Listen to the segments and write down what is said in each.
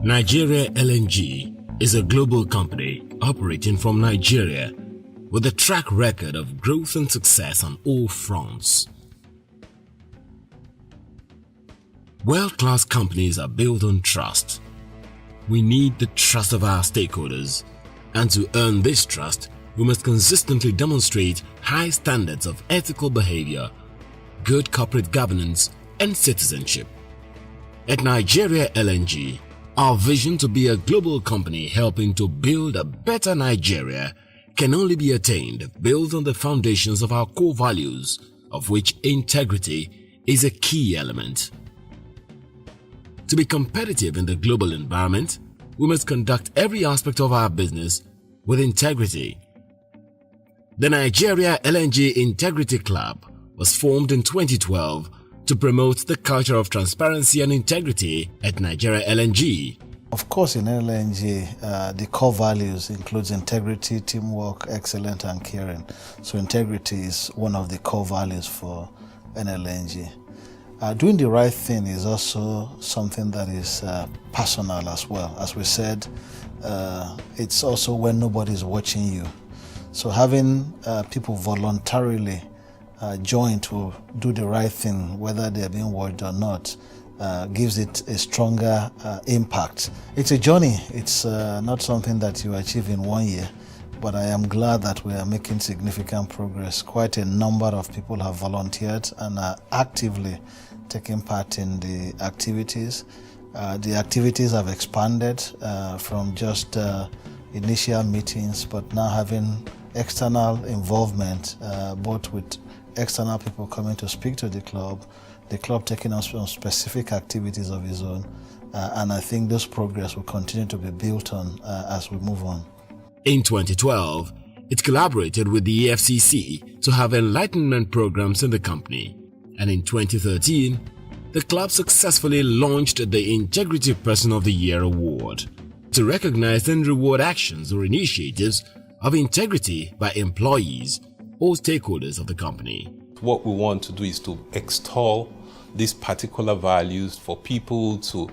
Nigeria LNG is a global company operating from Nigeria with a track record of growth and success on all fronts. World-class companies are built on trust. We need the trust of our stakeholders, and to earn this trust, we must consistently demonstrate high standards of ethical behavior, good corporate governance, and citizenship. At Nigeria LNG, our vision to be a global company helping to build a better Nigeria can only be attained built on the foundations of our core values, of which integrity is a key element. To be competitive in the global environment, we must conduct every aspect of our business with integrity. The Nigeria LNG Integrity Club was formed in 2012 to promote the culture of transparency and integrity at Nigeria LNG. Of course, in LNG, the core values includes integrity, teamwork, excellence, and caring. So integrity is one of the core values for NLNG. Doing the right thing is also something that is personal as well. As we said, it's also when nobody is watching you. So having people voluntarily join to do the right thing, whether they're being watched or not, gives it a stronger impact. It's a journey. It's not something that you achieve in 1 year, but I am glad that we are making significant progress. Quite a number of people have volunteered and are actively taking part in the activities. The activities have expanded from just initial meetings, but now having external involvement, both with external people coming to speak to the club taking us on specific activities of its own, and I think this progress will continue to be built on as we move on. In 2012, it collaborated with the EFCC to have enlightenment programs in the company, and in 2013, the club successfully launched the Integrity Person of the Year Award to recognize and reward actions or initiatives of integrity by employees or stakeholders of the company. What we want to do is to extol these particular values for people to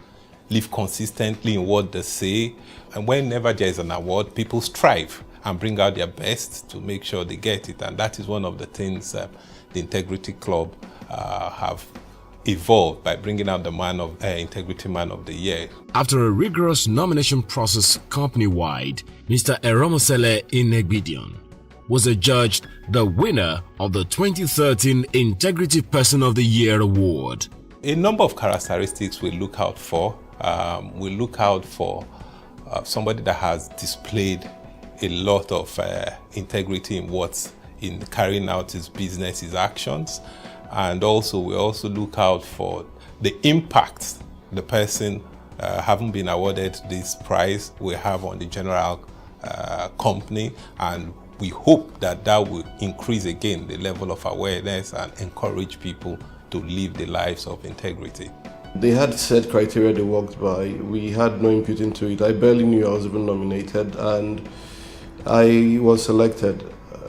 live consistently in what they say. And whenever there is an award, people strive and bring out their best to make sure they get it. And that is one of the things the Integrity Club have evolved by bringing out the Integrity Man of the Year. After a rigorous nomination process company-wide, Mr. Eromosele Inegbidion was adjudged the winner of the 2013 Integrity Person of the Year Award. A number of characteristics we look out for. We look out for somebody that has displayed a lot of integrity in carrying out his business, his actions. And also, we also look out for the impact the person having been awarded this prize will have on the general company, and we hope that that will increase again the level of awareness and encourage people to live the lives of integrity. They had set criteria they worked by. We had no input into it. I barely knew I was even nominated, and I was selected.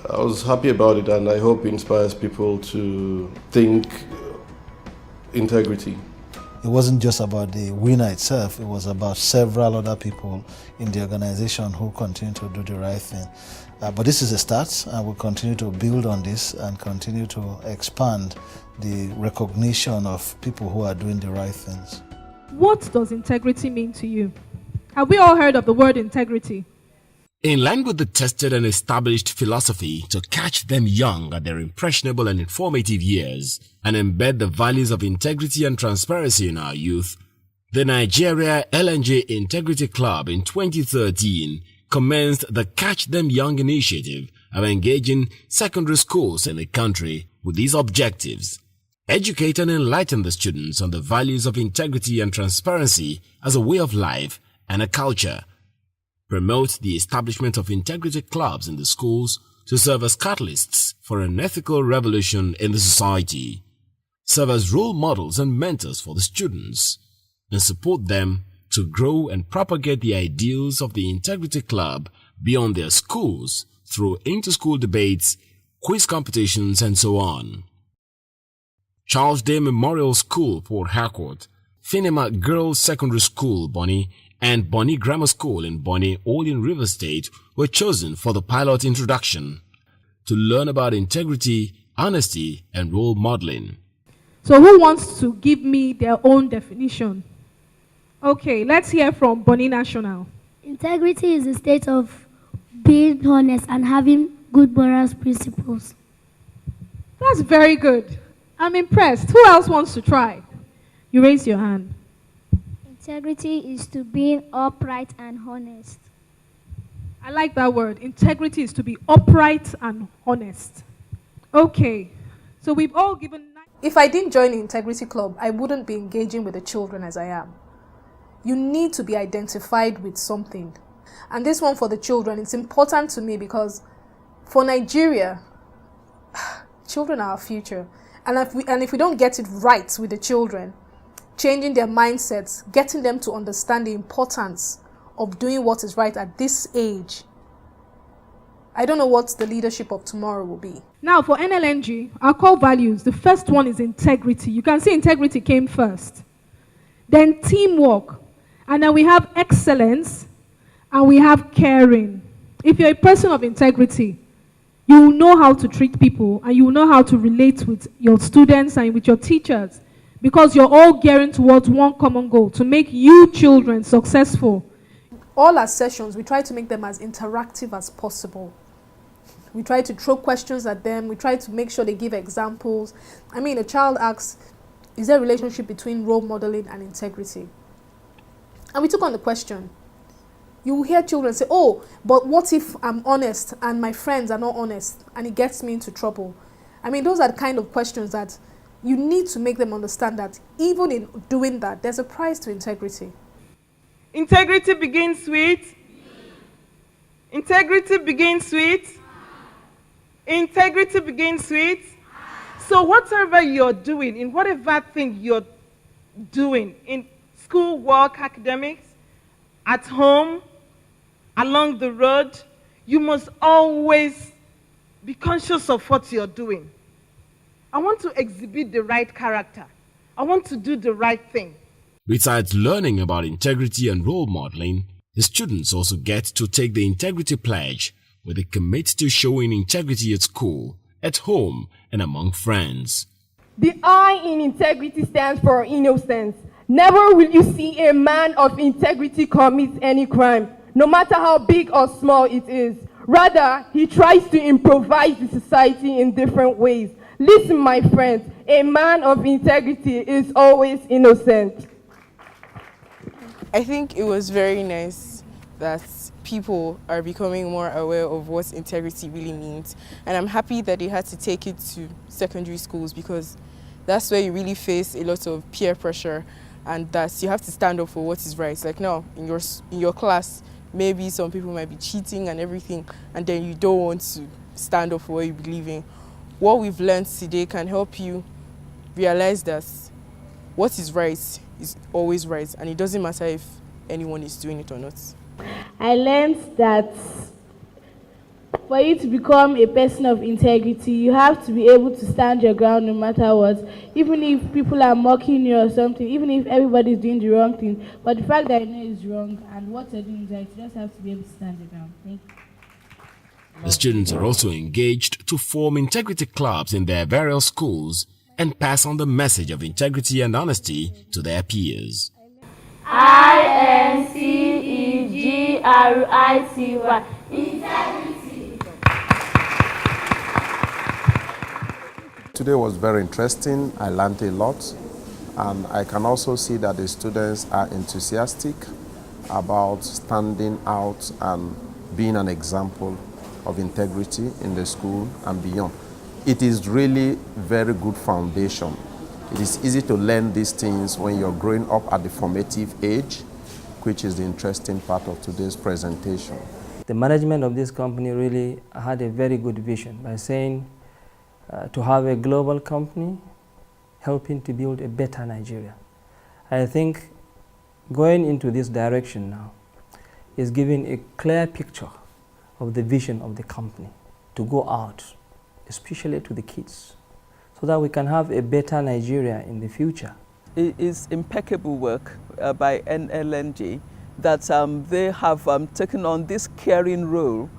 I was happy about it, and I hope it inspires people to think integrity. It wasn't just about the winner itself, it was about several other people in the organization who continue to do the right thing. But this is a start, and we'll continue to build on this and continue to expand the recognition of people who are doing the right things. What does integrity mean to you? Have we all heard of the word integrity? In line with the tested and established philosophy to catch them young at their impressionable and informative years and embed the values of integrity and transparency in our youth, the Nigeria LNG Integrity Club in 2013 commenced the Catch Them Young initiative of engaging secondary schools in the country with these objectives: educate and enlighten the students on the values of integrity and transparency as a way of life and a culture, promote the establishment of integrity clubs in the schools to serve as catalysts for an ethical revolution in the society, serve as role models and mentors for the students, and support them to grow and propagate the ideals of the Integrity Club beyond their schools through inter-school debates, quiz competitions, and so on. Charles Day Memorial School, Port Harcourt, Finema Girls Secondary School, Bonny, and Bonny Grammar School in Bonny, all in Rivers State, were chosen for the pilot introduction to learn about integrity, honesty, and role modeling. So who wants to give me their own definition? Okay, let's hear from Bonny National. Integrity is a state of being honest and having good moral principles. That's very good. I'm impressed. Who else wants to try? You raise your hand. Integrity is to be upright and honest. I like that word. Integrity is to be upright and honest. Okay, so we've all given... If I didn't join the Integrity Club, I wouldn't be engaging with the children as I am. You need to be identified with something. And this one for the children, it's important to me because for Nigeria, children are our future. And if we don't get it right with the children, changing their mindsets, getting them to understand the importance of doing what is right at this age, I don't know what the leadership of tomorrow will be. Now for NLNG, our core values, the first one is integrity. You can see integrity came first. Then teamwork. And then we have excellence. And we have caring. If you're a person of integrity, you will know how to treat people and you will know how to relate with your students and with your teachers because you're all gearing towards one common goal, to make you children successful. All our sessions, we try to make them as interactive as possible. We try to throw questions at them. We try to make sure they give examples. I mean, a child asks, is there a relationship between role modeling and integrity? And we took on the question. You will hear children say, oh, but what if I'm honest and my friends are not honest and it gets me into trouble? I mean, those are the kind of questions that you need to make them understand that even in doing that, there's a price to integrity. Integrity begins with? Integrity begins with? Integrity begins with? So whatever you're doing, in whatever thing you're doing, in school, work, academics, at home, along the road, you must always be conscious of what you're doing. I want to exhibit the right character. I want to do the right thing. Besides learning about integrity and role modeling, the students also get to take the Integrity Pledge, where they commit to showing integrity at school, at home, and among friends. The I in integrity stands for innocence. Never will you see a man of integrity commit any crime, no matter how big or small it is. Rather, he tries to improvise the society in different ways. Listen, my friends, a man of integrity is always innocent. I think it was very nice that people are becoming more aware of what integrity really means. And I'm happy that they had to take it to secondary schools because that's where you really face a lot of peer pressure and that you have to stand up for what is right. Like now, in your class, maybe some people might be cheating and everything, and then you don't want to stand up for what you believe in. What we've learned today can help you realize that what is right is always right, and it doesn't matter if anyone is doing it or not. I learned that for you to become a person of integrity, you have to be able to stand your ground no matter what. Even if people are mocking you or something, even if everybody is doing the wrong thing, but the fact that you know is wrong and what you're doing is right, you just have to be able to stand your ground. Thank you. The students are also engaged to form integrity clubs in their various schools and pass on the message of integrity and honesty to their peers. INCEGRITY. Integrity. Today was very interesting. I learned a lot, and I can also see that the students are enthusiastic about standing out and being an example of integrity in the school and beyond. It is really very good foundation. It is easy to learn these things when you're growing up at the formative age, which is the interesting part of today's presentation. The management of this company really had a very good vision by saying to have a global company helping to build a better Nigeria. I think going into this direction now is giving a clear picture of the vision of the company to go out, especially to the kids, so that we can have a better Nigeria in the future. It is impeccable work by NLNG that they have taken on this caring role,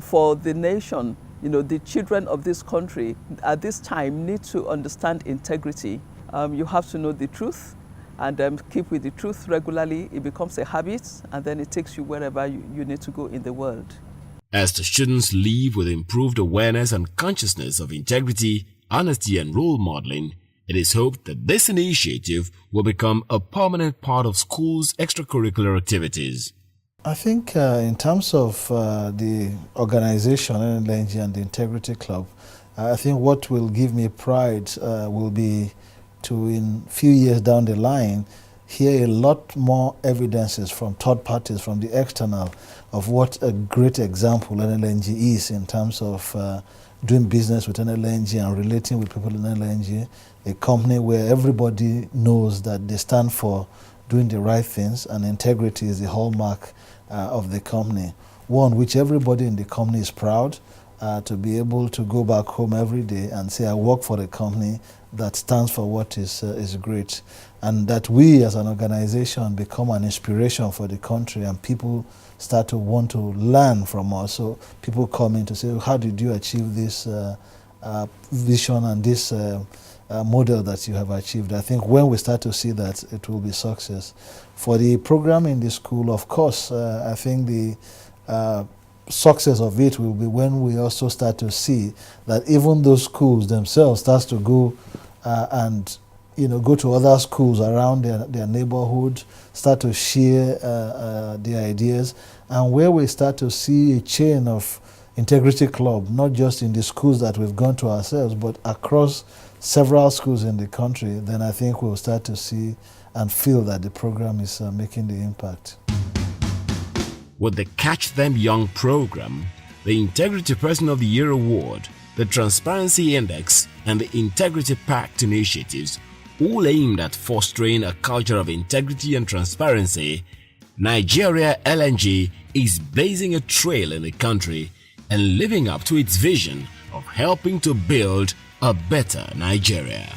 for the nation. The children of this country at this time need to understand integrity. You have to know the truth and keep with the truth regularly. It becomes a habit, and then it takes you wherever you need to go in the world. As the students live with improved awareness and consciousness of integrity, honesty and role modeling, it is hoped that this initiative will become a permanent part of schools' extracurricular activities. I think in terms of the organization, NLNG and the Integrity Club, I think what will give me pride will be to, in few years down the line, hear a lot more evidences from third parties, from the external, of what a great example NLNG is in terms of doing business with NLNG and relating with people in NLNG, a company where everybody knows that they stand for doing the right things, and integrity is the hallmark of the company. One, which everybody in the company is proud to be able to go back home every day and say, I work for a company that stands for what is great. And that we as an organization become an inspiration for the country, and people start to want to learn from us. So people come in to say, how did you achieve this vision and this model that you have achieved? I think when we start to see that, it will be success. For the program in the school, of course, I think the success of it will be when we also start to see that even those schools themselves starts to go and go to other schools around their neighborhood, start to share the ideas, and where we start to see a chain of Integrity Club, not just in the schools that we've gone to ourselves, but across several schools in the country, then I think we'll start to see and feel that the program is making the impact. With the Catch Them Young program, the Integrity Person of the Year Award, the Transparency Index, and the Integrity Pact initiatives, all aimed at fostering a culture of integrity and transparency, Nigeria LNG is blazing a trail in the country and living up to its vision of helping to build a better Nigeria.